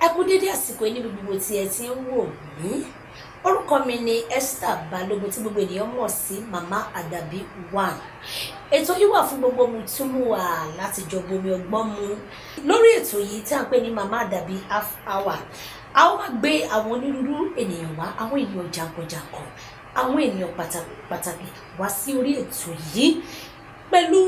Ẹ kú dédé àsìkò ní gbogbo tí ẹ ti ń wò mí. Orúkọ mi ni Esther Balogun tí gbogbo ènìyàn mọ̀ sí Mama Adabi One. Ètò yìí wà fún gbogbo mùtúmùwà láti jọ bomi ọgbọ́n mu. Lórí ètò yìí tí a ń pè ní Mama Adabi Half Hour, a ó máa gbé àwọn onírúurú ènìyàn wá, àwọn ènìyàn jàǹkànjàǹkàn, àwọn ènìyàn pàtàkì wá sí orí ètò yìí pẹ̀lú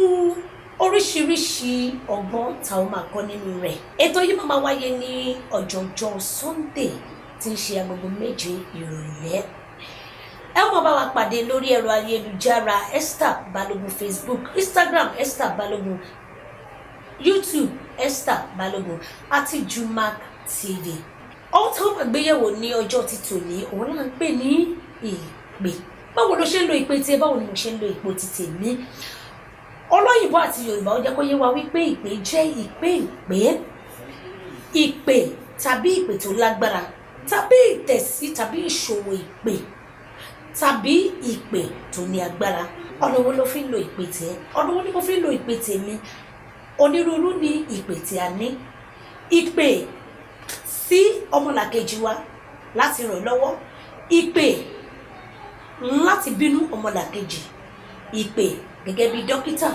oríṣiríṣi ọgbọ́n tá ó máa kọ́ nínú rẹ̀. Ètò yìí máa wáyé ní ọjọ́jọ́ Sunday tí ń ṣe agogo 7 ìrọ̀lẹ́. Ẹ máa bá wa pàdé lórí ẹ̀rọ ayélujára Esther Balogun, Facebook, Instagram Esther Balogun, YouTube Esther Balogun àti Jumac TV. Ohun tí wọ́n máa gbéyẹ̀wò ní ọjọ́ ti tòní òun náà ń pè ní ìpè. Báwo ló ṣe ń lo ìpè tí ẹ, báwo ni mo ṣe ń lo ìpè ti tèmi? Olóyìnbó àti Yorùbá ó jẹ́ kó yé wa wípé ìpè jẹ́ ìpè tàbí ìpè tó lágbára, tàbí ìtẹ̀sí tàbí ìṣòwò ìpè, tàbí ìpè tó ní agbára. Ọ̀nà wo ló fi ń lo ìpè tiẹ̀? Ọ̀nà wo ni mo fi ń lo ìpè tèmi? Onírúurú ni ìpè tí a ní. Ìpè sí ọmọlàkejì wa láti ràn lọ́wọ́, ìpè láti bínú ọmọlàkejì, ìpè gẹ́gẹ́ bí dókítà,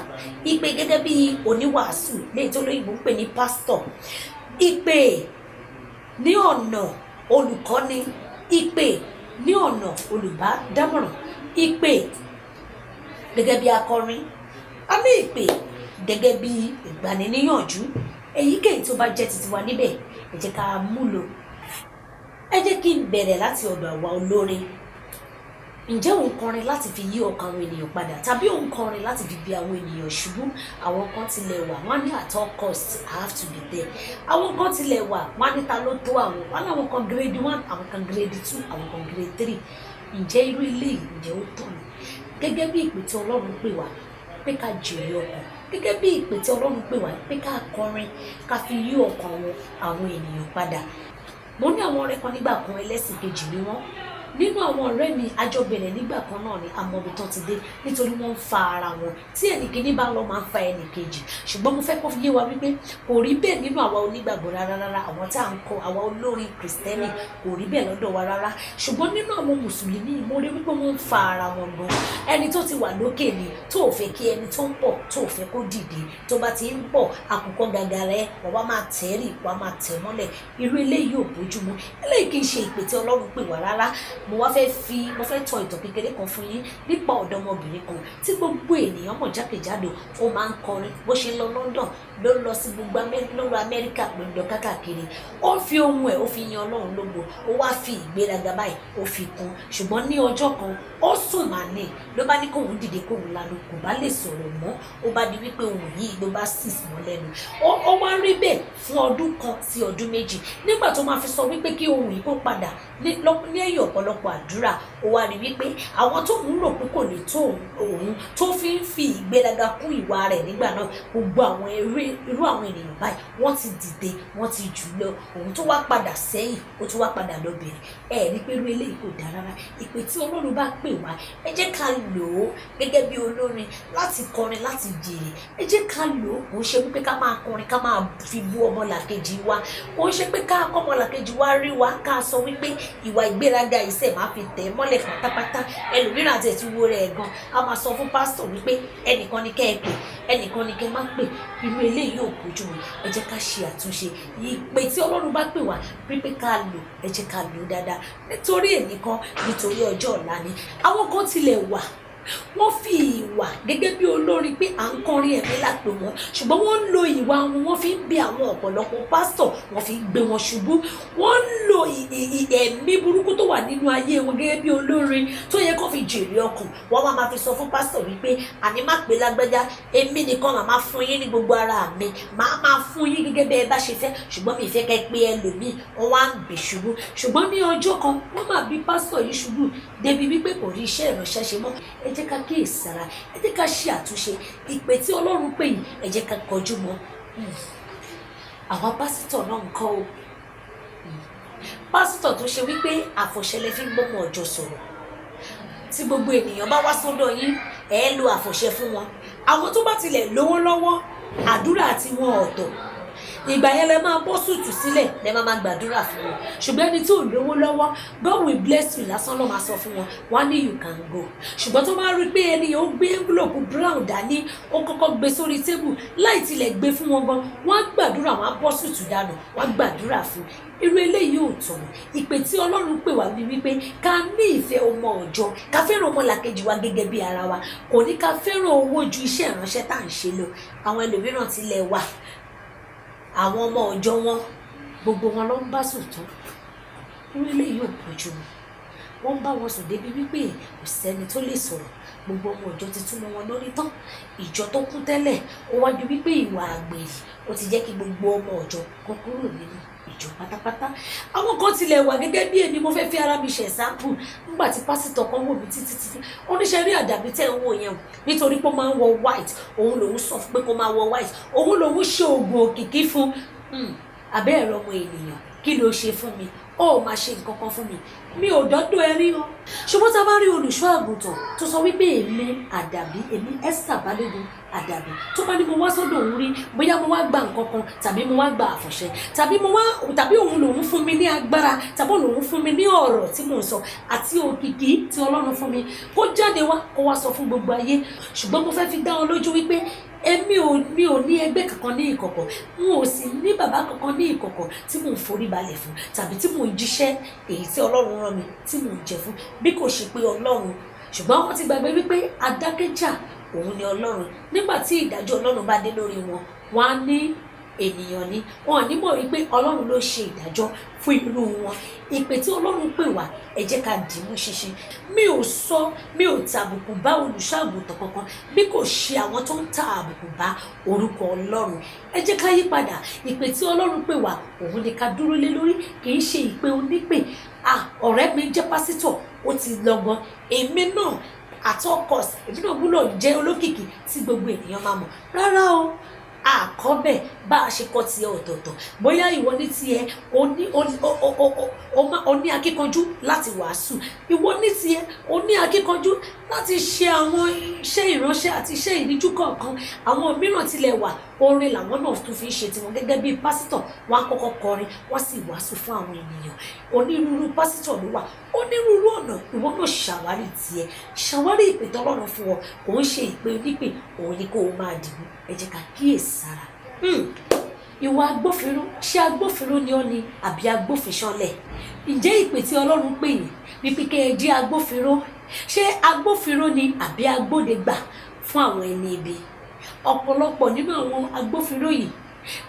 ìpè gẹ́gẹ́ bí oníwàásù léyìí tó lóyìnbó ń pè ní pásítọ̀, ìpè ní ọ̀nà olùkọ́ni, ìpè ní ọ̀nà olùbádámọ̀ràn, ìpè gẹ́gẹ́ bí akọrin, a ní ìpè gẹ́gẹ́ bí ìgbaniníyànjú. Èyíkéyìí tó bá jẹ́ titi wa níbẹ̀, ẹ jẹ́ ká múlò. Ẹ jẹ́ kí n bẹ̀rẹ̀ láti ọ̀dọ̀ àwa olórin. Ǹjẹ́ òun kọrin láti fi yí ọkàn àwọn ènìyàn padà, tàbí òun kọrin láti fi bí àwọn ènìyàn ṣubú? Àwọn kan tilẹ̀ wà wọ́n ní at all cost I have to be there. Àwọn kan tilẹ̀ wà wọ́n ní ta ló tó àwọn, wọ́n láwọn kan grade 1, àwọn kan grade 2, àwọn kan grade 3. Ǹjẹ́ irú ilé yìí ǹjẹ́ ó tọ̀nà? Gẹ́gẹ́ bí ìpè tí Ọlọ́run pè wá pé ká jèrè ọkàn, gẹ́gẹ́ bí ìpè tí Ọlọ́run pè wá pé ká kọrin ká fi yí ọkàn àwọn ènìyàn padà. Mo ní àwọn ọ̀rẹ́ kan nígbà kan ẹlẹ́sìn kejì ni wọ́n. Nínú àwọn ọ̀rẹ́ mi àjọ bẹ̀rẹ̀ nígbà kan náà ni àmọ́ ibi tán ti dé nítorí wọ́n ń fa ara wọn. Tí ẹnìkíní bá lọ máa ń fa ẹnìkejì. Ṣùgbọ́n mo fẹ́ kó fi yé wa wípé kò rí bẹ́ẹ̀ nínú àwa onígbàgbọ́ rárá. Àwọn tá à ń kọ àwa olórin Kristẹni kò rí bẹ́ẹ̀ lọ́dọ̀ wa rárá. Ṣùgbọ́n nínú àwọn Mùsùlùmí mo rí wípé wọ́n ń fa ara wọn gan. Ẹni tó ti wà lókè ni tó ò fẹ́ kí ẹni tó ń bọ̀ tó ò fẹ́ kó dìde. Tó bá ti ń bọ̀ àkùkọ gàgàrà ẹ wọ́n wá máa tẹ̀rì wọ́n máa tẹ̀ mọ́lẹ̀. Irú eléyìí ò bójúmu. Eléyìí kì í ṣe ìpè tí Ọlọ́run pè wá rárá. Mo fẹ́ tọ ìtàn kékeré kan fún yín nípa ọ̀dọ́mọbìnrin kan tí gbogbo ènìyàn mọ̀ jákèjádò. Ó máa ń kọrin bó ṣe lọ London ló lọ sí gbogbo Amẹ́ríkà pẹ̀lú lọ káàkiri. Ó fi ohun ẹ̀ ó fi yan Ọlọ́run lógo, ó wá fi ìgbéraga báyìí ó fi kún. Ṣùgbọ́n ní ọjọ́ kan ó sùn máa ní ló bá ní kóun dìde kóun lanu, kò bá lè sọ̀rọ̀ mọ́. Ó bá di wípé ohun yìí ló bá sís mọ́ lẹ́nu. Ó wá rí bẹ́ẹ̀ fún ọdún kan sí ọdún méjì. Nígbà tó máa fi sọ wípé kí ohun yìí kó padà ní ẹ̀yìn ọ̀pọ̀lọpọ̀ àdúrà, ó wá rí wípé àwọn tó ń rò pé kò lè tó òun tó fi ń fi ìgbéraga kún ìwà rẹ̀ nígbà náà, gbogbo àwọn irú àwọn ènìyàn báyìí wọ́n ti dìde, wọ́n ti jù lọ. Òun tó wá padà sẹ́yìn, ó tún wá padà lọ bẹ̀rẹ̀. Rí pé irú eléyìí kò dáa rárá. Ìpè tí Ọlọ́run bá pè wá, ẹ jẹ́ ká lò ó gẹ́gẹ́ bí olórin láti kọrin láti jèrè. Ẹ jẹ́ ká lò ó. Kò ń ṣe wípé ká máa kọrin ká máa fi bú ọmọlàkejì wa. Kò ń ṣe pé ká ọmọlàkejì wa rí wa ká sọ wípé ìwà ìgbéraga ìṣe máa fi tẹ̀ mọ́lẹ̀ pátápátá. Ẹlòmíràn àti ẹ̀túwó rẹ̀ gan a máa sọ fún pásítọ̀ wípé ẹnìkan ni kẹ́ ẹ pè, ẹnìkan ni kẹ́ ẹ má pè. Irú eléyìí ò bójú mu. Ẹ jẹ́ ká ṣe àtúnṣe. Ìpè tí Ọlọ́run bá pè wá pé ká lò, ẹ jẹ́ ká lò dáadáa. Nítorí ẹnìkan, nítorí ọjọ́ ọ̀la ni. Àwọn kan tilẹ̀ wà wọ́n fi ìwà gẹ́gẹ́ bí olórin pé à ń kọrin ẹ̀mí lápè wọn, ṣùgbọ́n wọ́n ń lo ìwà wọn, wọ́n fi ń bí àwọn ọ̀pọ̀lọpọ̀ pásítọ̀, wọ́n fi ń gbé wọn ṣubú. Wọ́n ń lo ẹ̀mí burúkú tó wà nínú ayé wọn gẹ́gẹ́ bí olórin tó yẹ kó fi jèrè ọkàn. Wọ́n wá máa fi sọ fún pásítọ̀ wípé àní má pè lágbájá, èmi nìkan màá máa fún yín ní gbogbo ara mi, màá máa fún yín gẹ́gẹ́ bí ẹ bá ṣe fẹ́, ṣùgbọ́n mi ì fẹ́ kẹ́ pé ẹlòmíì. Wọ́n wá ń gbé ṣubú. Ṣùgbọ́n ní ọjọ́ kan wọ́n máa bí pásítọ̀ yìí ṣubú débi wípé kò rí iṣẹ́ ìránṣẹ́ ṣe mọ́. Ẹ jẹ́ ká kíyèsára, ẹ jẹ́ ká ṣe àtúnṣe. Ìpè tí Ọlọ́run pè yìí, ẹ jẹ́ ká kọjú mọ́. Àwọn pásítọ̀ náà ń kọ́ o. Pásítọ̀ tó ṣe wípé àfọ̀ṣẹ fi ń gbọ́mọ ọjọ́ sọ̀rọ̀. Tí gbogbo ènìyàn bá wá sọ́dọ̀ yín, ẹ lo àfọ̀ṣẹ fún wọn. Àwọn tó bá tilẹ̀ lówó lọ́wọ́, àdúrà tí wọn ọ̀tọ̀. ìgbà yẹn lẹ máa bọ́ sùtù sílẹ̀ lẹ máa gbàdúrà fún wọn. Ṣùgbọ́n ẹni tí ò lówó lọ́wọ́, God will bless you lásán ló máa sọ fún wọn, wọ́n á ní you can go. Ṣùgbọ́n tó bá rí pé ẹni yẹn ó gbé envelope brown dání, ó kọ́kọ́ gbé sórí tébù láì tilẹ̀ gbé fún wọn gan, wọ́n á gbàdúrà, wọ́n á bọ́ sùtù dànù, wọ́n á gbàdúrà fún. Irú eléyìí ò tọ̀nà. Ìpè tí Ọlọ́run pè wá ní wípé ká ní ìfẹ́ ọmọ ọ̀jọ́, ká fẹ́ràn ọmọlàkejì wa gẹ́gẹ́ bí ara wa, kò ní ká fẹ́ràn owó ju iṣẹ́ ìránṣẹ́ tá à ń ṣe lọ. Àwọn ẹlòmíràn tilẹ̀ wà, àwọn ọmọ ọ̀jọ́ wọn gbogbo wọn ló ń bá sùn tán. Irú eléyìí ò bójú mu. Wọ́n ń bá wọn sùn débi wípé kò sẹ́ni tó lè sọ̀rọ̀. Gbogbo ọmọ ọ̀jọ́ ti túmọ̀ wọn lórí tán. Ìjọ tó kún tẹ́lẹ̀ ó wá di wípé ìwà àgbèrè ó ti jẹ́ kí gbogbo ọmọ ọ̀jọ́ kan kúrò nínú ìjọ pátápátá. Àwọn kan tilẹ̀ wà gẹ́gẹ́ bí èmi, mo fẹ́ fi ara mi ṣe ẹ̀sáǹpù. Nígbà tí pásítọ̀ kan wò mí títí oníṣẹ́ rí àdàbí tẹ́ ń wò yẹn o, nítorí pé ó máa ń wọ white, òun lòun sọ pé kó máa wọ white, òun lòun ṣe oògùn òkìkí fún. Abẹ́ ẹ̀rọ ọmọ ènìyàn, kí ló ṣe fún mi? Ó máa ṣe nǹkan kan fún mi, mi ò dọ́dọ̀ ẹ rí o. Ṣùgbọ́n tá a bá rí olùṣọ́ àgùntàn tó sọ wípé èmi àdàbí, èmi Esther Balógun àdàbí, tó bá ní mo wá sọ́dọ̀ òun rí, bóyá mo wá gba nǹkan kan tàbí mo wá gba àfọ̀ṣẹ, tàbí òun lòun fún mi ní agbára, tàbí òun fún mi ní ọ̀rọ̀ tí mò ń sọ àti òkìkí tí Ọlọ́run fún mi, kó jáde wá kó wá sọ fún gbogbo ayé. Ṣùgbọ́n mo fẹ́ fi dá wọn lójú wípé èmi ò ní ẹgbẹ́ kankan ní ìkọ̀kọ̀, n ò sì ní bàbá kankan ní ìkọ̀kọ̀ tí mò ń forí balẹ̀ fún tàbí tí mò ń jíṣẹ́ èyí tí Ọlọ́run rán mi tí mò ń jẹ fún, bí kò ṣe pé Ọlọ́run. Ṣùgbọ́n wọ́n ti gbàgbé wípé adákẹ́jà òun ni Ọlọ́run. Nígbà tí ìdájọ́ Ọlọ́run bá dé lórí wọn, wọ́n á ní ènìyàn ni, wọn ò ní mọ̀ wípé Ọlọ́run ló ṣe ìdájọ́ fún irú wọn. Ìpè tí Ọlọ́run pè wá, ẹ jẹ́ ká dìímú ṣinṣin. Mi ò tàbùkù bá olùṣọ́-àgùntàn kankan, bí kò ṣe àwọn tó ń ta àbùkù bá orúkọ Ọlọ́run. Ẹ jẹ́ ká yí padà. Ìpè tí Ọlọ́run pè wá, òun ni ká dúró lé lórí, kì í ṣe ìpè onípè. Ọ̀rẹ́ mi jẹ́ pásítọ̀, ó ti lọ́gbọ́n, èmi náà at all cost, èmi náà gbọ́dọ̀ jẹ́ olókìkí tí gbogbo ènìyàn máa mọ̀. Rárá o, àkọ́bẹ̀ bá a ṣe kọ́ tiẹ̀ ọ̀tọ̀ọ̀tọ̀. Bóyá ìwọ ní tiẹ̀ o ní akíkanjú láti wàásù, ìwọ ní tiẹ̀ o ní akíkanjú láti ṣe àwọn iṣẹ́ ìránṣẹ́ àti iṣẹ́ ìríjú kọ̀ọ̀kan. Àwọn mìíràn tilẹ̀ wà, orin làwọn náà tún fi ń ṣe tiwọn gẹ́gẹ́ bí pásítọ̀. Wọ́n á kọ́kọ́ kọrin, wọ́n sì wàásù fún àwọn ènìyàn. Onírúurú pásítọ̀ ló wà, onírúurú ọ̀nà. Ìwọ náà ṣàwárí tiẹ̀, ṣàwárí ìpè tọ́lọ́run fún ọ. Kò ń ṣe ìpè onípè, òun ni kó o máa dìbò. Ẹ jẹ́ ká kíyèsára. Ìwà agbófinró, ṣé agbófinró ni ọ́ ni àbí agbófinṣánlẹ̀? Ǹjẹ́ ìpè tí Ọlọ́run pè yín wípé kẹ́ ẹ jẹ́ agbófinró, ṣé agbófinró ni àbí agbódegbà fún àwọn ẹni ibi? Ọ̀pọ̀lọpọ̀ nínú àwọn agbófinró yìí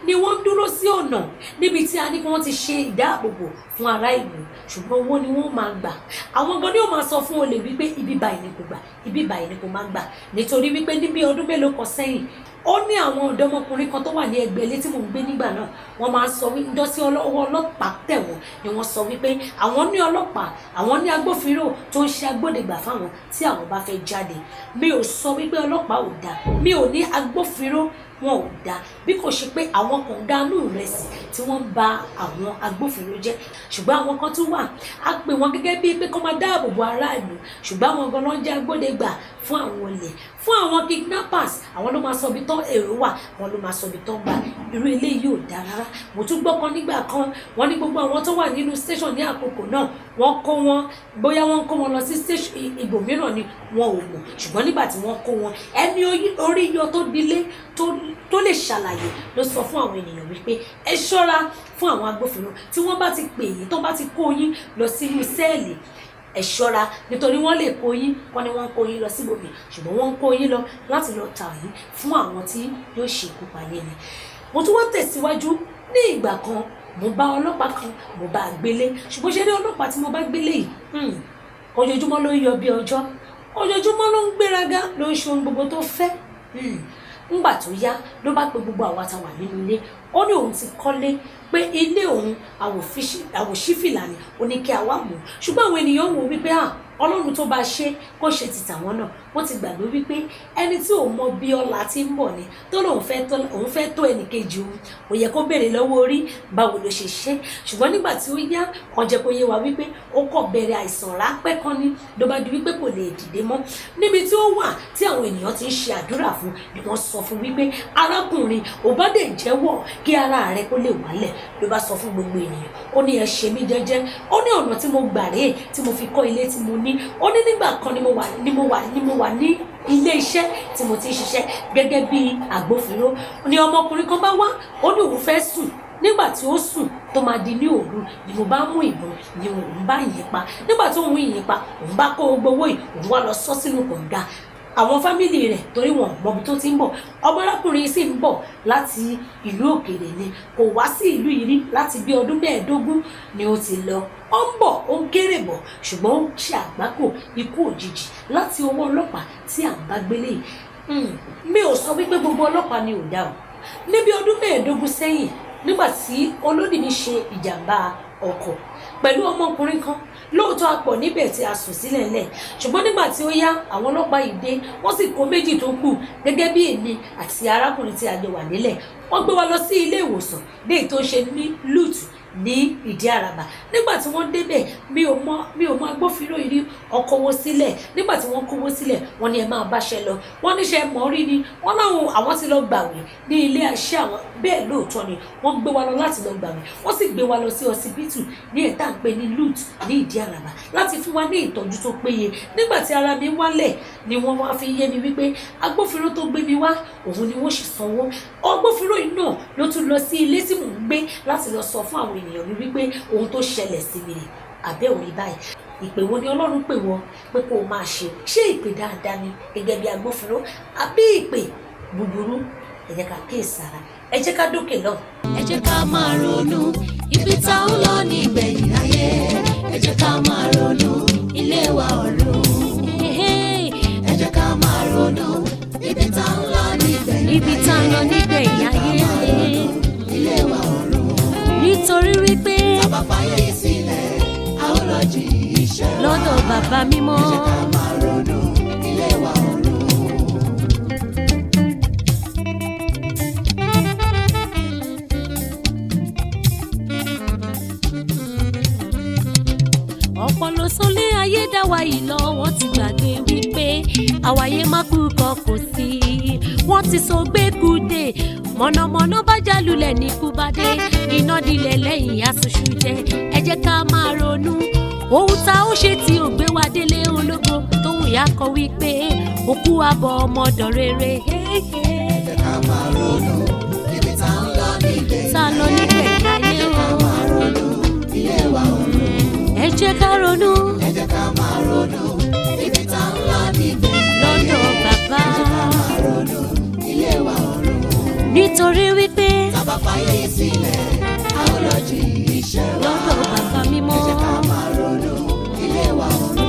ni wọ́n dúró sí ọ̀nà níbi tí a ní kí wọ́n ti ṣe ìdáàbòbò fún ará ìlú, ṣùgbọ́n owó ni wọ́n máa gbà. Àwọn gan ni ó máa sọ fún olè wípé ibi báyìí ni kò gbà, ibi báyìí ni kò máa gbà. Nítorí wípé níbi ọdún mélòó kan sẹ́yìn, ó ní àwọn ọ̀dọ́mọkùnrin kan tó wà ní ẹgbẹ́ ilé tí mò ń gbé nígbà náà. Wọ́n máa ń sọ wípé ńjọ́ sí ọwọ́ ọlọ́pàá tẹ̀ wọ́n ni wọ́n sọ wípé àwọn ní ọlọ́pàá, àwọn ní agbófinró tó ń ṣe agbódegbà fáwọn tí àwọn bá fẹ́ jáde. Mi ò sọ wípé ọlọ́pàá ò dáa, mi ò ní agbófinró wọn ò dáa, bí kò ṣe pé àwọn kan dánú ìrẹsì tí wọ́n ń ba àwọn agbófinró jẹ́. Ṣùgbọ́n àwọn kan tún wà, a pè wọ́n gẹ́gẹ́ bíi pé kó máa dáàbò bo aráàlú, ṣùgbọ́n àwọn gan ló ń jẹ́ agbódegbà fún àwọn olè, fún àwọn kidnappers. Àwọn ló máa sọ ibi tán èrò wà, àwọn ló máa sọ ibi tán gbà. Irú eléyìí ò dáa rárá. Mo tún gbọ́ kan nígbà kan, wọ́n ní gbogbo àwọn tó wà nínú station ní àkókò náà, wọ́n kó wọn, bóyá wọ́n kó wọn lọ sí station ibòmíràn ni wọn ò mọ̀. Ṣùgbọ́n nígbà tí wọ́n kó wọn, ẹni orí yọ tó dilé tó lè ṣàlàyé ló sọ fún àwọn ènìyàn wípé ẹ ṣọ́ra fún àwọn agbófinró tí wọ́n bá ti pè yín, tó bá ti kó yín lọ sínú sẹ́ẹ̀lì. Ẹ ṣọ́ra, nítorí wọ́n lè kó yín, wọ́n ní wọ́n kó yín lọ síbòmí, ṣùgbọ́n wọ́n ń kó yín lọ láti lọ tà yín fún àwọn tí yóò ṣekú pa yín ni. Mo tún wá tẹ̀síwájú. Ní ìgbà kan, mo bá ọlọ́pàá kan, mo bá gbélé. Ṣùgbọ́n ṣe rí ọlọ́pàá tí mo bá gbélé yìí, ojoojúmọ́ ló ń yọ bí ọjọ́, ojoojúmọ́ ló ń gbéraga, ló ń ṣe ohun gbogbo tó fẹ́. Ńgbà tó yá ló bá pe gbogbo àwa tá wà nínú ilé. Ó ní òun ti kọ́lé, pé ilé òun àwòṣífìlà ni, ó ní kí a wá mú. Ṣùgbọ́n àwọn ènìyàn wò wípé Ọlọ́run tó bá ṣe kó ṣe ti tàwọn náà. Wọ́n ti gbàgbé wípé ẹni tí ò mọ bí ọlá ti ń bọ̀ ni tó lóun fẹ́ tó ẹnì kejì òun, kò yẹ kó béèrè lọ́wọ́ orí báwo ló ṣe ṣe. Ṣùgbọ́n nígbà tí ó yá, wọ́n jẹ́ kó yé wa wípé ó kọ̀ bẹ̀rẹ̀ àìsàn ráńpẹ́ kan ní ló bá di wípé kò lè dìde mọ́. Níbi tí ó wà tí àwọn ènìyàn ti ń ṣe àdúrà fún ni wọ́n sọ fún wípé arákùnrin ò bá dé jẹ́wọ́ kí ara rẹ kó lè wálẹ̀. Ló bá sọ fún gbogbo ènìyàn, ó ní ẹ ṣe mí jẹ́jẹ́, ó ní ọ̀nà tí mo gbà rèé tí mo fi kọ́ ilé tí mo ní. Ó ní nígbà kan ni mo wà ní ilé iṣẹ́ tí mo ti ń ṣiṣẹ́ gẹ́gẹ́ bí agbófinró. Ni ọmọkùnrin kan bá wá, ó ní òun fẹ́ sùn. Nígbà tí ó sùn tó máa di ní òru ni mo bá mú ìbọn ni òun bá yìn pa. Nígbà tí òun yìn pa, òun bá kó gbogbo owó yìí, òun wá lọ sọ sínú kànga. Àwọn fámìlì rẹ̀ torí wọn mọ ibi tó ti ń bọ̀. Ọmọ arákùnrin sì ń bọ̀ láti ìlú òkèèrè ni, kò wá sí ìlú yìí rí láti bí ọdún 15 ni ó ti lọ. Ó ń bọ̀, ó ń kéré bọ̀, ṣùgbọ́n ó ń ṣe àgbákò ikú òjijì láti ọwọ́ ọlọ́pàá tí à ń bá gbélé yìí. Mi ò sọ wípé gbogbo ọlọ́pàá ni ò dá o. Níbi ọdún 15 sẹ́yìn, nígbà tí olódìní ṣe ìjàmbá ọkọ̀ pẹ̀lú ọmọkùnrin kan, lóòótọ́ a pọ̀ níbẹ̀ tí a sùn sílẹ̀ lẹ̀, ṣùgbọ́n nígbà tí ó yá àwọn ọlọ́pàá yìí dé, wọ́n sì kó méjì tó kù gẹ́gẹ́ bí èmi àti arákùnrin tí a jọ wà nílẹ̀. Wọ́n gbé wa lọ sí ilé ìwòsàn léyìí tó ṣe ní Lute ní Ìdí Àràbà. Nígbà tí wọ́n débẹ̀, mi ò mọ agbófinró yìí rí ọkọ̀wọ́ sílẹ̀. Nígbà tí wọ́n kówó sílẹ̀, wọ́n ní ẹ máa báṣẹ́ lọ. Wọ́n níṣẹ́ mọ́ rí ni, wọ́n láwọn àwọn ti lọ gbàwé ní ilé iṣẹ́ àwọn. Bẹ́ẹ̀ lóòótọ́ ni wọ́n gbé wa lọ láti lọ gbàwé. Wọ́n sì gbé wa lọ sí ọsibítù ní ẹ̀ta ń pè ní Lute ní Ìdí Àràbà láti fún wa ní ìtọ́jú tó péye. Nígbà tí ara mi wálẹ̀ ni wọ́n wá fi yé mi wípé agbófinró tó gbé mi wá, òun ni wọ́n sì sanwó. Agbófinró yìí náà ló tún lọ sí ilé tí mò ń gbé láti lọ sọ fún àwọn ènìyàn mi wípé ohun tó ṣẹlẹ̀ sí mi rè. Àbẹ́ òrí báyìí, ìpè wo ni Ọlọ́run pè wọ́n pé kó o máa ṣe? Ṣé ìpè dáadáa ni gẹ́gẹ́ bí agbófinró àbí ìpè búburú? Ẹ jẹ́ ká kíyèsára, ẹ jẹ́ ká dókè lọ. Ẹ jẹ́ ká máa ronú ibi tá ń lọ ní ìgbẹ̀yìn ayé. Ẹ jẹ́ ká máa ronú ilé wa ọ̀run. Ẹ jẹ́ ká máa ronú ibi tá ń lọ ní ìgbẹ̀yìn ayé. Ilé wa ọ̀run. Nítorí wípé tá bá fàyè sílẹ̀, a ó lọ jí iṣẹ́ wa lọ́dọ̀ Bàbá mímọ́. Ẹ jẹ́ ká máa ronú ilé wa ọ̀run. Ọpọlọ sólé ayé dá wa yìí lọ, wọ́n ti gbàgbé wípé àwáyé má kú kọ kò sí. Wọ́n ti sọ gbẹ́kúdé, mọ̀nàmọ́ná bá jálulẹ̀ ní kúbádé, iná dilẹ̀ lẹ́yìn aṣoṣù jẹ. Ẹ jẹ́ ká máa ronú ohun tá ó ṣe tí ò gbé wa délé ológo, tóun ìyá kọ wípé òkú àbọ̀ ọmọdọ̀ rere. Ẹ jẹ́ ká máa ronú ibi tá ń lọ nígbẹ̀yìn ayé. Ẹ jẹ́ ká máa ronú ilé wa ọ̀run. Ẹ jẹ́ ká ronú. Ẹ jẹ́ ká máa ronú ibi tá ń lọ nígbẹ̀yìn lọ́dọ̀ Bàbá. Ẹ jẹ́ ká máa ronú ilé wa ọ̀run. Nítorí wípé tá bá fàyè sílẹ̀, a ó lọ jí iṣẹ́ wa lọ́dọ̀ Bàbá mímọ́. Ẹ jẹ́ ká máa ronú ilé wa ọ̀run.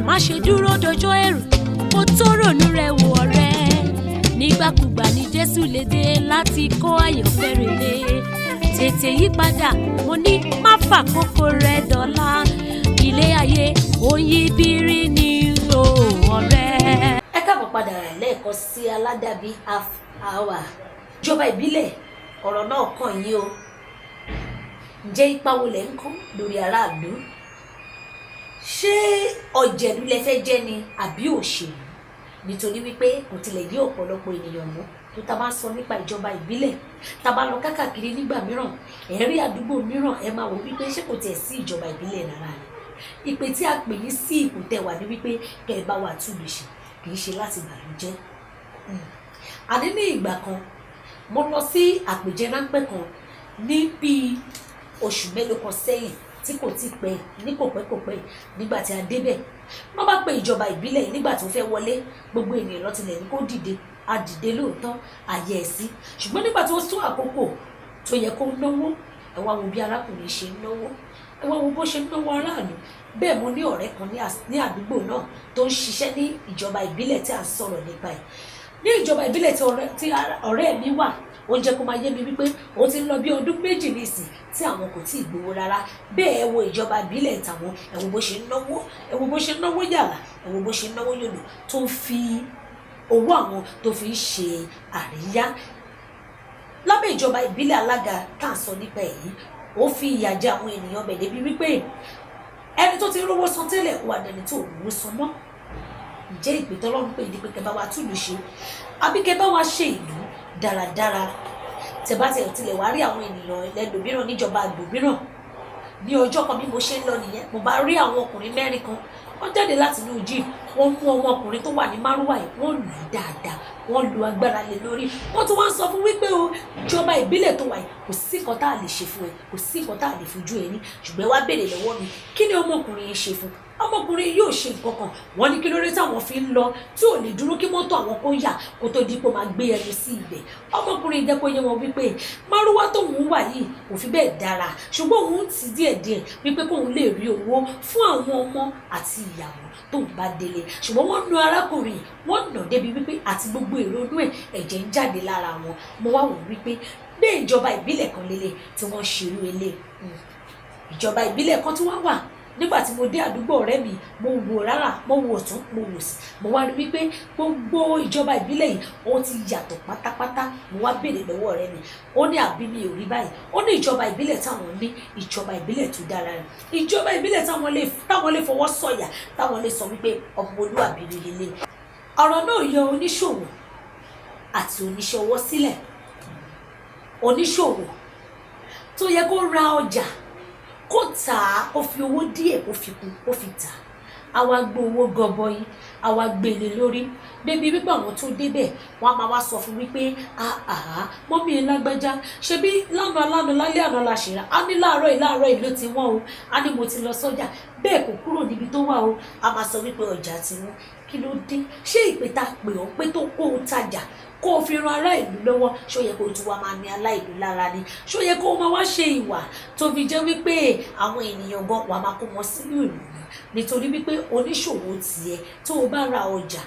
Má ṣe dúró dọjọ́ ẹ̀rù kó tó ronú rẹ̀ wò ọ̀rẹ́. Nígbàkúgbà ni Jésù lè dé láti kó àyànfẹ́ rere. Tètè yí padà, mo ní má fàkókò rẹ̀ dọ̀la. Ilé ayé òyìn bírí ni o ọ̀rẹ́. Ẹ káàbọ̀ padà lẹ́ẹ̀kan sí Aládàbí half hour. Ìjọba ìbílẹ̀, ọ̀rọ̀ náà kàn yín o. Ǹjẹ́ ipa wo lẹ̀ ń kó lórí aráàlú? Ṣé ọ̀jẹ̀lú lẹ fẹ́ jẹ́ ni àbí òṣèlú? Nítorí wípé kò tilẹ̀ yí ọ̀pọ̀lọpọ̀ ènìyàn mọ́ tó tá bá sọ nípa ìjọba ìbílẹ̀. Tá bá lọ kákàkiri nígbà mìíràn, ẹ rí àdúgbò mìíràn, ẹ máa wò wípé ṣé kò tiẹ̀ sí ìjọba ìbílẹ̀ rárá ni. Ìpè tí a pè yín sí ipò tẹwà ní wípé kẹ́ ẹ bá wa túlù ṣe, kì í ṣe láti bàlújẹ́. Àní ní ìgbà kan, mo lọ sí àpèjẹ ráńpẹ́ kan ní bíi oṣù mélòó kan sẹ́yìn tí kò tí pẹ́ ní kò pẹ́ nígbà tí a débẹ̀. Wọ́n bá pe ìjọba ìbílẹ̀ nígbà tó fẹ́ wọlé, gbogbo ènìyàn lọ́tilẹ̀ ní kó dìde. A dìde lóòótọ́, àyè ẹ̀ sí. Ṣùgbọ́n nígbà tó tó àkókò tó yẹ kó náwó, ẹ wá wo bí arákùnrin ṣe ń náwó, ẹ wá wo bó ṣe ń náwó aráàlú. Bẹ́ẹ̀ mo ní ọ̀rẹ́ kan ní àdúgbò náà tó ń ṣiṣẹ́ ní ìjọba ìbílẹ̀ tí à ń sọ̀rọ̀ nípa ẹ̀. ní ìjọba ìbílẹ̀ tí ọ̀rẹ́ mi wà ó jẹ́ kó máa yé mi wípé ó ti ń lọ bí ọdún méjì nísìn tí àwọn kò tí ì gbowó rárá. Bẹ́ẹ̀ ẹ wo ìjọba ìbílẹ̀ tàwọn, ẹ wo bó ṣe ń náwó, ẹ wo bó ṣe ń náwó yàrá, ẹ wo bó ṣe ń náwó yòlò tó ń fi owó àwọn tó fi ń ṣe àríyá. Lábẹ́ ìjọba ìbílẹ̀ alága tá à ń sọ nípa èyí, ó fi ìyà jẹ àwọn ènìyàn bẹ̀ débi wípé ẹni tó ti rówó san tẹ́lẹ̀ wà dẹni tó rówó san mọ́. Ǹjẹ́ ìpè tọ́lọ́run pè ní pé kẹ́ bá wa túlù ṣe àbí kẹ́ bá wa ṣe ìlú dáradára? Tẹ́ bá tilẹ̀ wá rí àwọn ènìyàn ẹlẹ́lòmíràn níjọba àgbòmíràn ní ọjọ́ kan bí mo ṣe ń lọ nìyẹn, mo bá rí àwọn ọkùnrin mẹ́rin kan wọ́n jáde láti inú jíìpù, wọ́n mú ọmọkùnrin tó wà ní márúwá yìí, wọ́n lù ú dáadáa, wọ́n lu agbára lé lórí. Wọ́n tún wá ń sọ fún wípé o ìjọba ìbílẹ̀ tó wà yìí kò sí nǹkan tá a lè ṣe fún ẹ, kò sí nǹkan tá a lè fojú ẹ ní, ṣùgbọ́n wá béèrè lọ́wọ́ mi kí ni ọmọkùnrin yẹn ṣe fún? Ọmọkùnrin yóò ṣe nǹkan kan, wọ́n ní kí ló dé táwọn fi ń lọ tí ò lè dúró kí mọ́tò àwọn kó yà kó tó di pé máa gbé ẹnu sí ibẹ̀. Ọmọkùnrin jẹ́ kó yé wọn wípé márúwá tóun wà yìí kò fi bẹ́ẹ̀ dára, ṣùgbọ́n òun ti díẹ̀díẹ̀ wípé kóun lè rí owó fún àwọn ọmọ àti ìyàwó tóun bá délé. Ṣùgbọ́n wọ́n nu arákùnrin, wọ́n nà débi wípé àti gbogbo èrò inú ẹ̀ ẹ̀jẹ̀ ń jáde lára wọn. Mo wá wò wípé bẹ́ẹ̀ ìjọba ìbílẹ̀ kan lélẹ̀ tí wọ́n ṣerú ilé ìjọba ìbílẹ̀ kan tí wọ́n wà. Nígbà tí mo dé àdúgbò ọ̀rẹ́ mi, mo wò rárá, mo wò ọ̀tún, mo wò sí, mo wá rí wípé gbogbo ìjọba ìbílẹ̀ yìí ó ti yàtọ̀ pátápátá. Mo wá béèrè lọ́wọ́ ọ̀rẹ́ mi, ó ní àbí mi ò rí báyìí, ó ní ìjọba ìbílẹ̀ táwọn ní ìjọba ìbílẹ̀ tó dára rẹ̀, ìjọba ìbílẹ̀ táwọn lè fọwọ́ sọ̀yà, táwọn lè sọ wípé ọmọlúwàbí líle. Ọ̀rọ̀ náà yọ oníṣòwò àti oníṣẹ́ ọwọ́ sílẹ̀. Oníṣòwò tó yẹ kó ra ọjà kó tà á, ó fi owó díẹ̀ kó fi kún, kó fi tà á, àwa gbé owó gọbọi, àwa gbélé lórí débi wípé àwọn tó débẹ̀ wọ́n á máa wá sọ fún wípé mọ́mí lágbájá ṣebí lánàá lálẹ́ àná la ṣèrà, á ní láàárọ̀ yìí ló ti wọ́n o, á ní mo ti lọ sọ́jà, bẹ́ẹ̀ kò kúrò níbi tó wà o, a máa sọ wípé ọjà ti wọ́n. Kí ló dé? Ṣé ìpè tá a pè ọ́ pé tó kó o tajà kó o fi ran ará ìlú lọ́wọ́, ṣó yẹ kó o tún wá máa ní ará ìlú lára ni? Ṣó yẹ kó o máa wá ṣe ìwà tó fi jẹ́ wípé àwọn ènìyàn gan wà máa kó wọn sínú ìlú nítorí wípé oníṣòwò tiẹ̀ tó o bá ra ọjà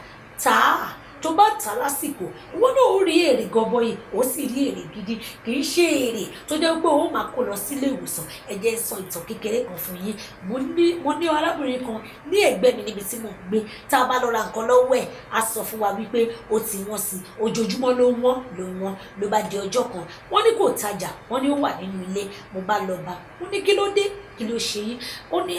tà á, tó bá tà lásìkò ìwọ náà ó rí èrè gọbọi, ó sì rí èrè gidi, kì í ṣe èrè tó jẹ́ pé ó máa kó lọ sílé ìwòsàn. Ẹ jẹ́ sọ ìtàn kékeré kan fún yín. Mo ní arábìnrin kan ní ẹ̀gbẹ́ mi níbi tí mo gbé, tá a bá lọ ra nǹkan lọ́wọ́ ẹ̀ á sọ fún wa wípé ó ti wọ́n sí, ojoojúmọ́ ló wọ́n. Ló bá di ọjọ́ kan wọ́n ní kò tajà, wọ́n ní ó wà nínú ilé. Mo bá lọ bá, mo ní kí ló dé, kí ló ṣe yín? Ó ní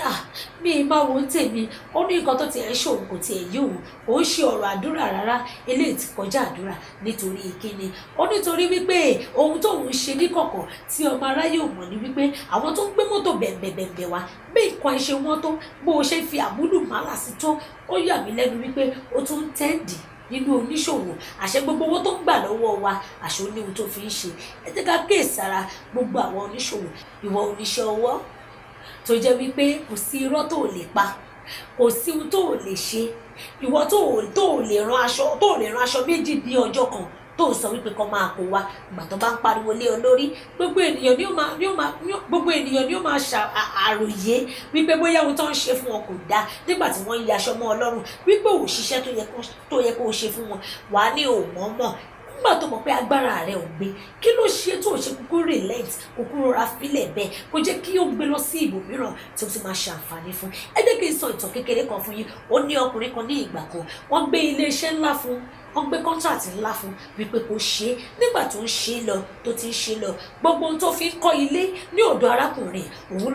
mi ì máa wo tèmi, ó ní nǹkan tó ti ẹ̀ ń ṣòun kò tiẹ̀ yé òun, òun ṣe ọ̀rọ̀ àdúrà rárá, eléyìí ti kọjá àdúrà. Nítorí ìkíni, ó nítorí wípé ohun tóun ṣe níkọ̀kọ̀ tí ọmọ aráyé ò mọ̀ ní wípé àwọn tó ń gbé mọ́tò bẹ̀m̀bẹ̀m̀bẹ̀ wá bí nǹkan ẹ ṣe wọ́n tó, bó o ṣe fi àmúlùmálà sí tó, ó yà mí lẹ́nu wípé ó tún ń tẹ́ǹdì nínú oníṣòwò. Àṣẹ gbogbo owó tó ń gbà lọ́wọ́ wa, àṣẹ ó ní ohun tó fi ń ṣe. Ẹ jẹ́ ká kíyèsára gbogbo àwọn oníṣòwò. Ìwọ oníṣẹ́ ọwọ́ tó jẹ́ wípé kò sí irọ́ tó lè pa, kò sí ohun tó lè ṣe, ìwọ tó lè rán aṣọ méjì ní ọjọ́ kan tó sọ wípé kó máa kó wa, ìgbà tó bá ń pariwo lé ọ lórí, gbogbo ènìyàn ni ó máa àròyé wípé bóyá ohun tó ń ṣe fún wọn kò dáa nígbà tí wọ́n ń yaṣọ mọ́ Ọlọ́run, wípé òṣìṣẹ́ tó yẹ kó o ṣe fún wọn wà á ní òmọ́mọ́. Nígbà tó mọ̀ pé agbára rẹ̀ ò gbé, kí ló ṣe tó ṣe kúkú relent, kúkú rọra fílẹ̀ bẹ́ẹ̀, kó jẹ́ kí ó gbé lọ sí ibòmíràn tí ó ti máa ṣe àǹfààní fún. Ẹ jẹ́ kí n sọ ìtàn kékeré kan fún yín. Ó ní ọkùnrin kan ní ìgbà kan, wọ́n gbé ilé iṣẹ́ ńlá fún, wọ́n gbé kọ́ńtàtì ńlá fún wípé kó ṣe é. Nígbà tó ń ṣe lọ, tó ti ń ṣe lọ, gbogbo ohun tó fi ń kọ́ ilé ní ọ̀dọ̀ arákùnrin òun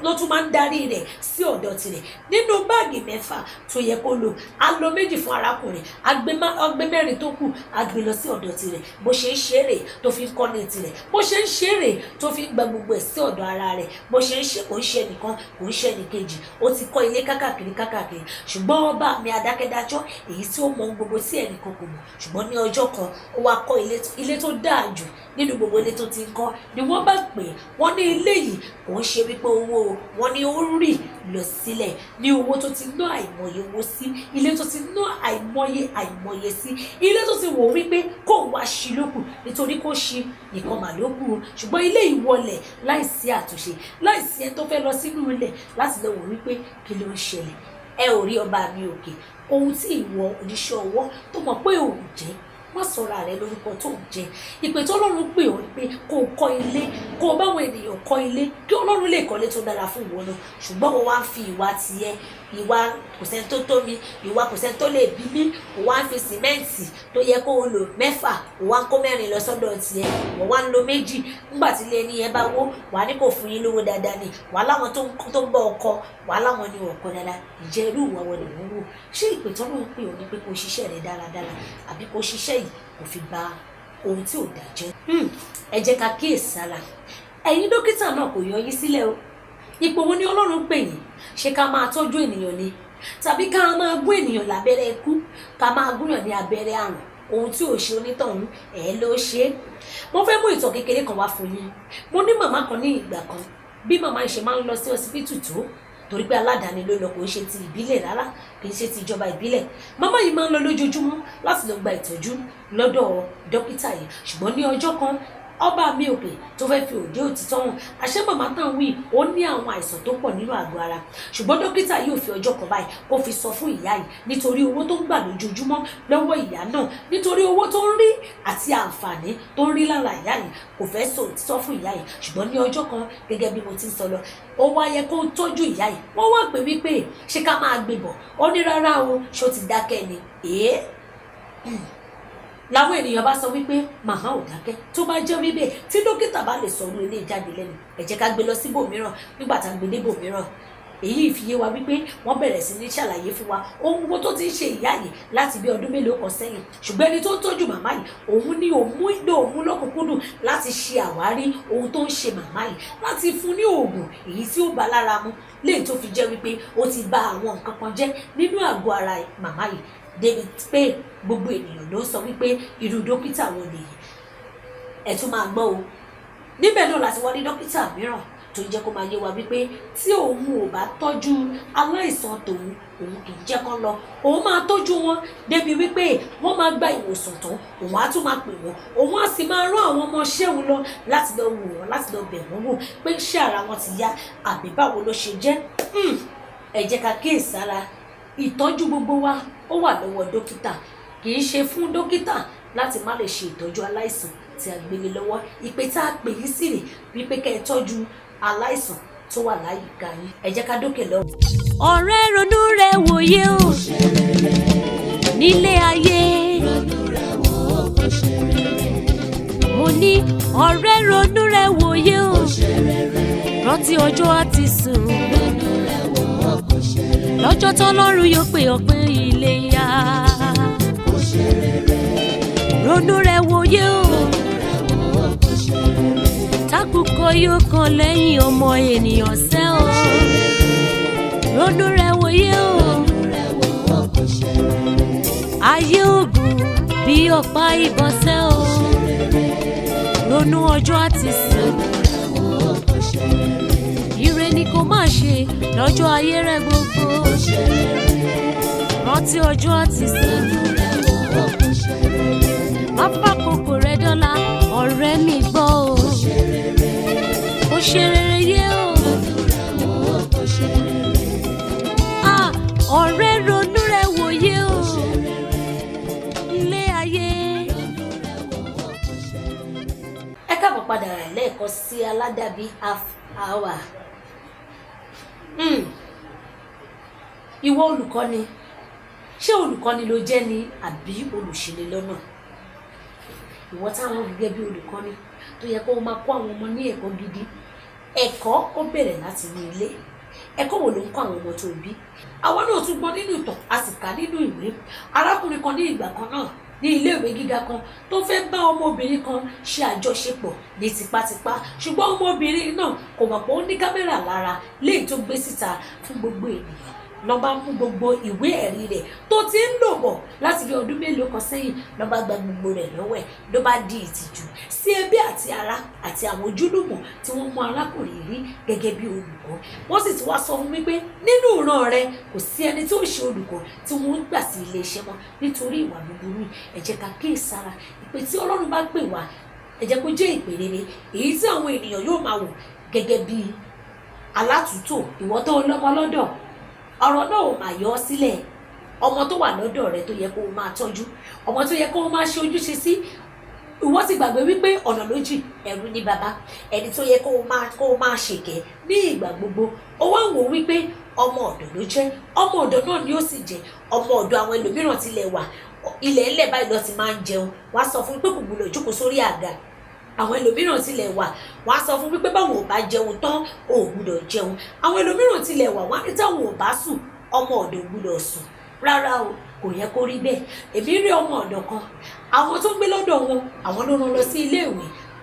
ló tún máa ń darí rẹ̀ sí ọ̀dọ̀ tirẹ̀. Nínú báàgì 6 tó yẹ kó lò, á lo 2 fún arákùnrin, ọgbẹ́ 4 tó kù á gbé lọ sí ọ̀dọ̀ tirẹ̀. Bó ṣe ń ṣeré tó fi ń kọ́ ní tirẹ̀, bó ṣe ń ṣeré tó fi ń gba gbogbo ẹ̀ sí ọ̀dọ̀ ara rẹ̀, bó ṣe ń ṣe kò ń ṣe nìkan, kò ń ṣe nìkejì, ó ti kọ́ ilé kákàkiri. Ṣùgbọ́n ọba mi adákẹ́dájọ́, èyí tí ó mọ gbogbo sí ẹnìkan kò mọ̀, ṣùgbọ́n ní ọjọ́ kan ó wá kọ́ ilé tó dáa jù nínú gbogbo ilé tó ti ń kọ́. Ni wọ́n bá pè, wọ́n ní ilé yìí kò ń ṣe wípé owó, wọ́n ní ó rì lọ sílẹ̀ ní owó tó ti ná àìmọye owó sí, ilé tó ti ná àìmọye sí, ilé tó ti wò wípé kó wá ṣí lókù nítorí kó ṣí nìkan mà lókù. Ṣùgbọ́n ilé ìwọlẹ̀ láìsí àtúnṣe, láìsí ẹni tó fẹ́ lọ sínú ilẹ̀ láti lọ wò wípé kí ló ń ṣẹlẹ̀. ẹ ò rí ọba mi òkè ohun tí ìwọ oníṣẹ́ ọwọ́ tó mọ̀ pé òun jẹ́ má sọra rẹ lórúkọ tó ń jẹ ìpè tó Ọlọ́run pè ọ́ pé kó o kọ́ ilé kó o báwọn ènìyàn kọ́ ilé kí Ọlọ́run lè kọ́lé tó dára fún ìwọ náà ṣùgbọ́n o wá ń fi ìwà tiẹ̀ ìwà kò sẹ́ni tó tó mi ìwà kò sẹ́ni tó lè bí mi o wá ń fi sìmẹ́ǹtì tó yẹ kó o lò 6 o wá ń kó 4 lọ sọ́dọ̀ tiẹ̀ o wá ń lo 2 nígbà tí ilé ẹni yẹn bá wó wà á ní kò fún yín lówó dáadáa ni wà á láwọn tó ń bọ̀ ọkọ wà á láwọn ní ọkọ dáadáa ìjẹ́ irú ìwà wọn lè wọ́n wò ṣé ìpè tó lóun pè ọ́ ní pé kó o ṣiṣẹ́ rẹ dáradára àbí kó o ṣiṣẹ́ yìí kò fi ba ohun tí ò dá jẹ́ ẹ jẹ́ ká kíyèsára ẹ̀yin dókítà náà kò yọ yín sílẹ̀ o ipò wo ni Ọlọ́run pè yín ṣé ká máa tọ́jú ènìyàn ni tàbí ká máa gún ènìyàn lábẹ́rẹ́ ikú ká máa gúnyàn ní abẹ́rẹ́ àrùn ohun tí ò ṣe onítọ̀hún ẹ̀ ló ṣe é mo fẹ́ mú ìtàn kékeré kan wá fún yín mo ní màmá kan ní ìgbà kan bí màmá yìí ṣe máa ń lọ sí ọsibítù tó torí pé aládàáni ló lọ kò ń ṣe ti ìbílẹ̀ rárá kì í ṣe ti ìjọba ìbílẹ̀ màmá yìí máa ń lọ lójoojúmọ́ láti lọ gba ìtọ́jú lọ́dọ̀ dókítà yìí ṣùgbọ́n ní ọjọ́ kan ọba mi òkè tó fẹ́ fi òde òtítọ́ hàn àṣẹ màmá tán wí ó ní àwọn àìsàn tó pọ̀ nínú àgọ́ ara ṣùgbọ́n dókítà yóò fi ọjọ́ kan báyìí kó fi sọ fún ìyá yìí nítorí owó tó ń gbà lójoojúmọ́ lọ́wọ́ ìyá náà nítorí owó tó ń rí àti àǹfààní tó ń rí lára ìyá yìí kò fẹ́ sọ òtítọ́ fún ìyá yìí ṣùgbọ́n ní ọjọ́ kan gẹ́gẹ́ bí mo ti ń sọ lọ ó wá yẹ kó tọ́jú ìyá yìí wọ́n wá pè wípé ṣé ká máa gbé bọ̀ ó ní rárá o ṣó ti dákẹ́ ni làwọn ènìyàn bá sọ wípé màmá ò dákẹ́ tó bá jẹ́ wípé tí dókítà bá lè sọ orí ilé jáde lẹ́nu ẹ jẹ́ ká gbé lọ síbòmíràn nígbà tá a gbé débòmíràn èyí ìfiyé wa wípé wọ́n bẹ̀rẹ̀ sí ní ṣàlàyé fún wa ohun gbogbo tó ti ń ṣe ìyá yìí láti bí ọdún mélòó kan sẹ́yìn ṣùgbọ́n ẹni tó ń tọ́jú màmá yìí òun ní òun lọ́kùnkúndùn láti ṣe àwárí ohun tó ń ṣe màmá yìí láti fún ní oògùn èyí tí ó bá lára mu léyìí tó fi jẹ́ wípé ó ti bà àwọn nǹkan kan jẹ́ nínú àgọ́ ara màmá yìí débi pé gbogbo ènìyàn ló sọ wípé irú dókítà wo nìyí ẹ tún máa gbọ́ o níbẹ̀ náà láti wá ní dókítà mìíràn tó jẹ́ kó máa yé wa wípé tí òun ò bá tọ́jú aláìsàn tòun òun kì í jẹ́ kán lọ òun máa tọ́jú wọn débi wípé wọ́n máa gba ìwòsàn tán òun á tún máa pè wọ́n òun á sì máa rán àwọn ọmọọṣẹ́ òun lọ láti lọ wò wọ́n láti lọ bẹ̀ wọ́n wò pé ṣé ara wọn ti yá àbí báwo ló ṣe jẹ́ ẹ jẹ́ ká kíyèsára ìtọ́jú gbogbo wa ó wà lọ́wọ́ dókítà kì í ṣe fún dókítà láti má lè ṣe ìtọ́jú aláìsàn tí a gbélé lọ́wọ́ ìpè tá a pè yín sí rè wípé kẹ́ ẹ tọ́jú aláìsàn tó wà láyìíká yín ẹ jẹ́ ká dókè lọ. ọ̀rẹ́ ronú rẹ̀ wòye o nílé ayé mo ní ọ̀rẹ́ ronú rẹ̀ wòye o rántí ọjọ́ àti sùn lọ́jọ́ tọ́lọ́run yóò pè ọ́ pé ilé yá ronú rẹ̀ wòye o tákùkọ yóò kan lẹ́yìn ọmọ ènìyàn sẹ́ o ronú rẹ̀ wòye o ayé ògùn bí ọ̀pá ìbọn sẹ́ o ronú ọjọ́ àti sùn ire ni kò máa ṣe lọ́jọ́ ayé rẹ̀ gbogbo rántí ọjọ́ àti sùn má fàkókò rẹ̀ dọ́là ọ̀rẹ́ mi gbọ́ o ó ṣe rere yé o ọ̀rẹ́ ronú rẹ̀ wòye o ilé ayé. ẹ káàbọ̀ padà lẹ́ẹ̀kan sí aládàbí half hour. Ìwọ olùkọ́ni ṣé olùkọ́ni ló jẹ́ ni àbí olùṣìní lọ́nà ìwọ táwọn gẹ́gẹ́ bí olùkọ́ni tó yẹ kó máa kó àwọn ọmọ ní ẹ̀kọ́ gidi ẹ̀kọ́ ó bẹ̀rẹ̀ láti ní ilé ẹ̀kọ́ wo ló ń kọ́ àwọn ọmọ tó bí àwọn náà tún gbọ́ nínú ìtàn a sì kà nínú ìwé arákùnrin kan ní ìgbà kan náà ní iléèwé gíga kan tó fẹ́ bá ọmọbìnrin kan ṣe àjọṣepọ̀ ní tipátipá ṣùgbọ́n ọmọbìnrin náà kò mọ̀ pé ó ní kámẹ́rà lára léyìí tó gbé síta fún gbogbo ènìyàn ló bá mú gbogbo ìwé ẹ̀rí rẹ̀ tó ti ń lò bọ̀ láti bí ọdún mélòó kan sẹ́yìn ló bá gba gbogbo rẹ̀ lọ́wọ́ ẹ̀ ló bá di ìtìjú sí ẹbí àti ará àti àwọn ojúlùmọ̀ tí wọ́n mú arákùnrin rí gẹ́gẹ́ bí olùkọ́ wọ́n sì ti wá sọ fún mi pé nínú ìran rẹ̀ kò sí ẹni tí ó ṣe olùkọ́ tí wọ́n ń gbà sí iléeṣẹ́ wọn nítorí ìwà búburú ẹ jẹ́ ká kíyèsára ìpè tí Ọlọ́run bá pè wá ẹ jẹ́ kó jẹ́ ìpè rere èyí tí àwọn ènìyàn yóò máa wò gẹ́gẹ́ bí alátùútò ìwọ tó lọ́mọ lọ́dọ̀ ọ̀rọ̀ náà ò máa yọ ọ́ sílẹ̀. Ọmọ tó wà lọ́dọ̀ rẹ tó yẹ kó o máa tọ́jú, ọmọ tó yẹ kó o máa ṣe ojúṣe sí, ìwọ ti gbàgbé wípé ọ̀nà ló jìn ẹ̀rù ní baba, ẹni tó yẹ kó o máa ṣèkẹ́ ní ìgbà gbogbo. Ó wá wò wípé ọmọ ọ̀dọ̀ ló jẹ́, ọmọ ọ̀dọ̀ náà ni ó sì jẹ́. Ọmọ ọ̀dọ̀ àwọn ẹlòmíràn tilẹ̀ wà, ilẹ̀ ńlẹ̀ báyìí lọ ti máa ń jẹun, wàá sọ fún pé kò gbọdọ̀ jókòó sórí àga. Àwọn ẹlòmíràn tilẹ̀ wà, wàá sọ fún wípé báwọn ò bá jẹun tán ò gbọdọ̀ jẹun. Àwọn ẹlòmíràn tilẹ̀ wà, wọ́n á ní táwọn ò bá sùn ọmọ ọ̀dọ̀ ò gbọdọ̀ sùn. Rárá o, kò yẹ kó rí bẹ́ẹ̀. Èmi rí ọmọ ọ̀dọ̀ kan, àwọn tó ń gbé lọ́dọ̀ wọn àwọn ló rán lọ sí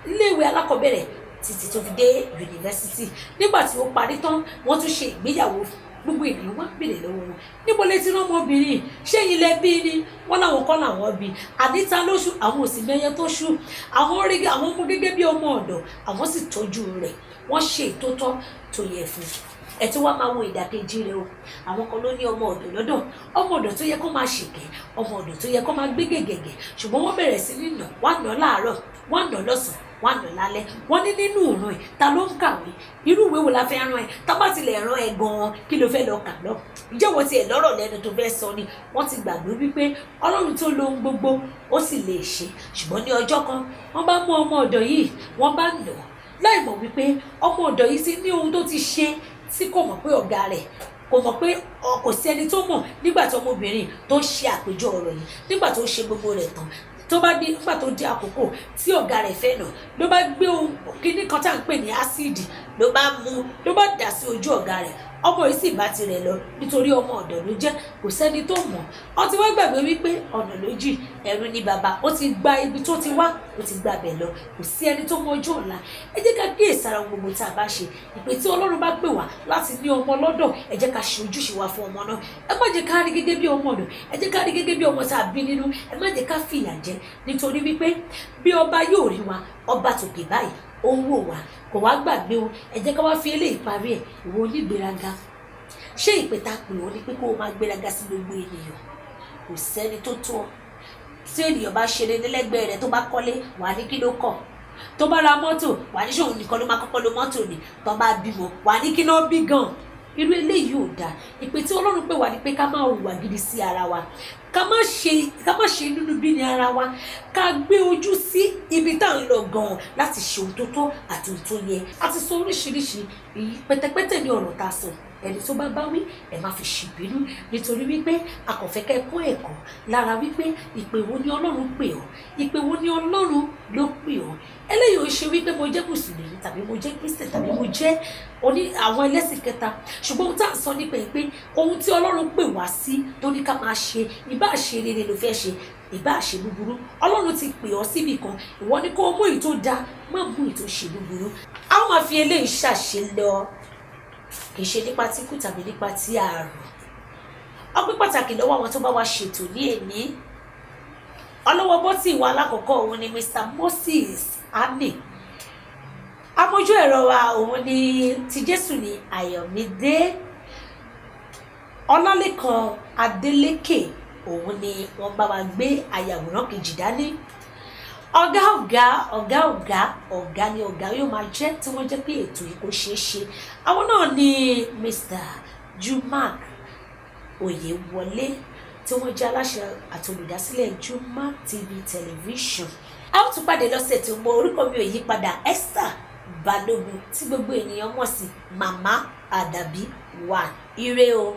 iléèwé alákọ̀ọ́bẹ̀rẹ̀ títí tó fi dé yunifásitì. Nígbà tí ó parí tán wọ́n tún ṣe ìgbéyàwó. Gbogbo ènìyàn wá bèrè lọ́wọ́ wọn, níbo lẹ ti rán ọmọbìnrin, ṣé ilẹ̀ bí ni? Wọ́n láwọn kọ́ làwọn bí. Àníta ló ṣú, àwọn òsì mẹ́yẹ tó ṣú. Àwọn mú gẹ́gẹ́ bí ọmọ ọ̀dọ̀, àwọn sì tọ́jú rẹ̀, wọ́n ṣe ìtótọ́ tó yẹ fún un. Ẹ tí wàá máa wo ìdàkejì rẹ o. Àwọn kan ló ní ọmọ ọ̀dọ̀ lọ́dọ̀, ọmọ ọ̀dọ̀ tó yẹ kó máa ṣèkẹ́, ọmọ ọ̀dọ̀ tó yẹ kó máa gbé gẹ̀gẹ̀gẹ̀, ṣùgbọ́n wọ́n bẹ̀rẹ̀ sí ní nà, wọ́n á nà láàárọ̀, wọ́n á nà lọ́sàn-án, wọ́n á nà lálẹ́. Wọ́n ní nínú ìran ẹ̀ ta ló ń kàwé, irú ìwé wo la fẹ́ rán ẹ, tá bá tilẹ̀ rán ẹ gan-an kí ló fẹ́ lọ kà lọ. Ǹjẹ́ wọ́n tiẹ̀ lọ́rọ̀ lẹ́nu tó fẹ́ sọ ni? Wọ́n ti gbàgbé wípé Ọlọ́run tó lo ohun gbogbo ó sì lè ṣe. Ṣùgbọ́n ní ọjọ́ kan wọ́n bá mú ọmọ ọ̀dọ̀ yìí, wọ́n bá nà á láì mọ̀ wípé ọmọ ọ̀dọ̀ yìí ti ní ohun tó ti ṣe tí kò mọ̀ pé ọ̀gá rẹ̀ kò mọ̀ pé kò sí ẹni tó mọ̀. Nígbà tí ọmọbìnrin tó ń ṣe àpèjọ ọ̀rọ̀ yìí, nígbà tó ń ṣe gbogbo rẹ̀ tán, tó bá dé nígbà tó dé àkókò tí ọ̀gá rẹ̀ fẹ́ nà, ló bá gbé ohun kíní kan tá à ń pè ní ásíìdì, ló bá mú, ló bá dà sí ojú ọ̀gá rẹ̀. Ọmọ yìí sì bá tirẹ̀ lọ nítorí ọmọ ọ̀dọ̀ ló jẹ́, kò sẹ́ni tó mọ̀. Ó ti wá gbàgbé wípé ọ̀nà ló jìn ẹ̀rù ní baba, ó ti gba ibi tó ti wá, ó ti gba bẹ̀ lọ, kò sí ẹni tó mọ ọjọ́ ọ̀la. Ẹ jẹ́ ká kíyèsára gbogbo tá a bá ṣe. Ìpè tí Ọlọ́run bá pè wá láti ní ọmọ lọ́dọ̀, ẹ jẹ́ ká ṣe ojúṣe wa fún ọmọ náà. Ẹ má jẹ́ ká rí gẹ́gẹ́ bí ọmọ ọ̀dọ̀, ẹ jẹ́ ká rí gẹ́gẹ́ bí ọmọ tá a bí nínú. Ẹ má jẹ́ ká fìyà jẹ, nítorí wípé bí ọba yóò rí wa, ọba tòkè báyìí ó ń wò wá, kò wá gbàgbé o. Ẹ jẹ́ ká wá fi eléyìí parí ẹ̀. Ìwọ onígbéraga, ṣé ìpè tá a pè ọ́ ni pé kó o máa gbéraga sí gbogbo ènìyàn? Kò sẹ́ni tó tó ọ. Tí ènìyàn bá ṣe rere lẹ́gbẹ̀ẹ́ rẹ̀, tó bá kọ́lé, wà á ní kí ló kọ̀. Tó bá ra mọ́tò, wà á ní ṣòun nìkan ló máa kọ́kọ́ lo mọ́tò ni. Tó bá bímọ, wà á ní kí náà bí gan. Irú eléyìí ò dáa. Ìpè tí Ọlọ́run pè wá ni pé ká máa hùwà gidi sí ara wa, ká má ṣe nínú bí ní ara wa, ká gbé ojú sí ibi tá à ń lọ gan-an láti ṣe ohun tó tọ́ àti ohun tó yẹ. A ti sọ oríṣiríṣi, pẹ̀tẹ̀pẹ̀tẹ̀ ní ọ̀rọ̀ tá a sọ. Ẹni tó bá bá wí ẹ má fi ṣìbínú, nítorí wípé a kò fẹ́ kẹ́ kọ́ ẹ̀kọ́ lára wípé ìpè wo ni Ọlọ́run pè ọ́, ìpè wo ni Ọlọ́run ló pè ọ́. Eléyìí ò ṣe wípé mo jẹ́ mùsùlùmí tàbí mo jẹ́ Kristẹni tàbí mo jẹ́ àwọn ẹlẹ́sìn kẹta. Ṣùgbọ́n ohun tá à ń sọ nípa pé ohun tí Ọlọ́run pè wá sí tó ní ká máa ṣe, ìbá ṣe rere ló fẹ́ ṣe, ìbá ṣe búburú, Ọlọ́run ti pè ọ́ síbì kan, ìwọ ni kó mú èyí tó dáa, má mú èyí tó ṣe búburú. A ó máa fi eléyìí ṣàṣe lọ, kì í ṣe nípa tí kú tàbí nípa tí àrùn. Ọpẹ́ pàtàkì lọ́wọ́ àwọn tó bá wa ṣètò ní èní. Ọlọ́wọ́ bọ́tì wa alákọ̀ọ́kọ́ òun ni Mr. Moses Ami. Amójú ẹ̀rọ wa òun ni ti Jésù ní Ayọ̀mídé. Ọlálékan Adélékè òun ni wọ́n bá wa gbé àyàwòrán kejì dání. Ọ̀gá ni ọ̀gá yóò máa jẹ́ tí wọ́n jẹ́ pé ètò yìí kò ṣeé ṣe. Àwọn náà ni Mr. Jumak Oyewole tí wọ́n jẹ́ aláṣẹ àti olùdásílẹ̀ Jumak TV television. A ó tún pàdé lọ́sẹ̀ tí mo orúkọ mi ò yí padà, Esther Balógun tí gbogbo ènìyàn mọ̀ sí Màmá Àdàbí 1. Ire o.